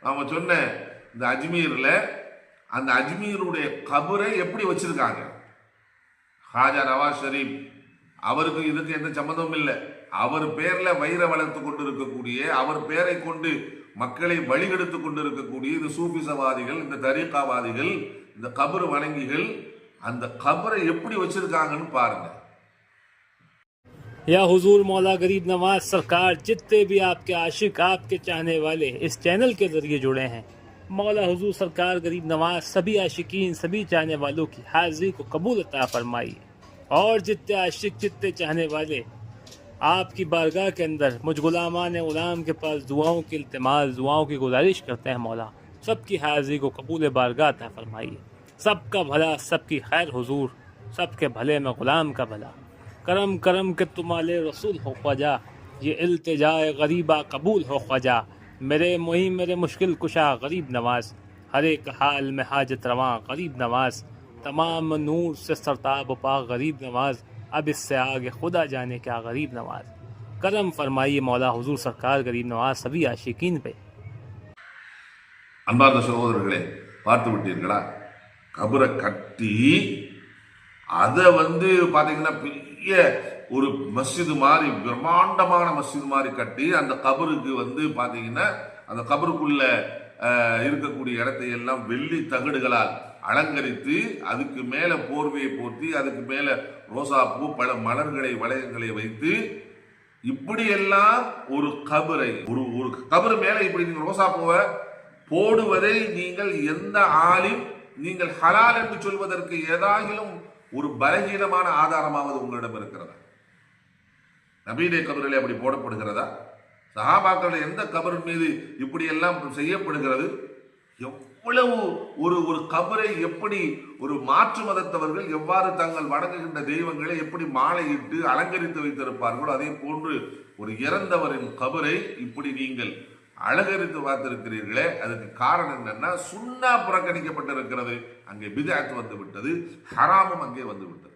நாம சொன்ன இந்த அஜ்மீர்ல அந்த அஜ்மீருடைய கபரை எப்படி வச்சிருக்காங்க? ஹாஜா நவாஸ் ஷரீப் அவருக்கு இதுக்கு எந்த சம்மந்தமும் இல்லை. அவர் பேர்ல வயிறை வளர்த்து கொண்டு இருக்கக்கூடிய, அவர் பேரை கொண்டு மக்களை வழிகெடுத்து கொண்டு இருக்கக்கூடிய இந்த சூபிசவாதிகள், இந்த தரீகாவாதிகள், இந்த கபர் வணங்கிகள் அந்த கபரை எப்படி வச்சிருக்காங்கன்னு பாருங்க. या हुजूर मौला गरीब नवाज सरकार, जितने भी आपके आशिक, आपके चाहने वाले इस चैनल के जरिए जुड़े हैं, मौला हुजूर सरकार गरीब नवाज सभी आशिकीन, सभी चाहने वालों की हाजिरी को कबूल अता फरमाइए। और जितने आशिक, जितने चाहने वाले आपकी बारगाह के अंदर मुझ गुलामान गुलाम के पास दुआओं की इल्तिमास, दुआओं की गुजारिश करते हैं, मौला सबकी हाजिरी को कबूल बारगाह अता फरमाइए। सबका भला, सबकी खैर हुजूर, सबके भले में गुलाम का भला। करम करम के तुम्हारे रसूल हो ख्वाजा, ये इल्तिजाए गरीबा कबूल हो ख्वाजा। मेरे मुहिम मेरे मुश्किल कुशा गरीब नवाज, हर एक हाल में हाजत रवां गरीब नवाज। तमाम नूर से सरताब पा गरीब नवाज, अब इससे आगे खुदा जाने क्या गरीब नवाज। करम फरमाइए मौला हुजूर सरकार गरीब नवाज सभी आशिकीन पे। அன்பார்ந்த சகோதரர்களே, பார்த்து விட்டீர்களா? கபரை கட்டி அதை பாத்தீங்கன்னா பெரிய ஒரு மஸ்ஜிது மாதிரி, பிரம்மாண்டமான மஸ்ஜிது மாதிரி கட்டி அந்த கபருக்கு பாத்தீங்கன்னா அந்த கபருக்குள்ள இருக்கக்கூடிய இடத்தை எல்லாம் வெள்ளி தகடுகளால் அலங்கரித்து, அதுக்கு மேல போர்வையை போர்த்தி, அதுக்கு மேல ரோசாப்பூ பல மலர்களை வளையங்களை வைத்து, இப்படியெல்லாம் ஒரு கபரை, ஒரு கபரு மேல இப்படி நீங்க ரோசாப்பூவை போடுவதை நீங்கள் எந்த ஆலிம் நீங்கள் ஹலால் என்று சொல்வதற்கு ஏதாகிலும் ஒரு பலகீனமான ஆதாரமாவது உங்களிடம் இருக்கிறதா? நபீடைய கபரிலே அப்படி போடப்படுகிறதா? சஹாபாக்கள் எந்த கபரின் மீது இப்படி எல்லாம் செய்யப்படுகிறது? எவ்வளவு ஒரு கபரை எப்படி ஒரு மாற்று மதத்தவர்கள் எவ்வாறு தங்கள் வணங்குகின்ற தெய்வங்களை எப்படி மாலையிட்டு அலங்கரித்து வைத்திருப்பார்களோ, அதே போன்று ஒரு இறந்தவரின் கபரை இப்படி நீங்கள் அலங்கரித்து பார்த்திருக்கிறீர்களே, அதுக்கு காரணம் என்னன்னா சுன்னா புறக்கணிக்கப்பட்டிருக்கிறது, அங்கே பித்அத் வந்து விட்டது, ஹராமும் அங்கே வந்து விட்டது.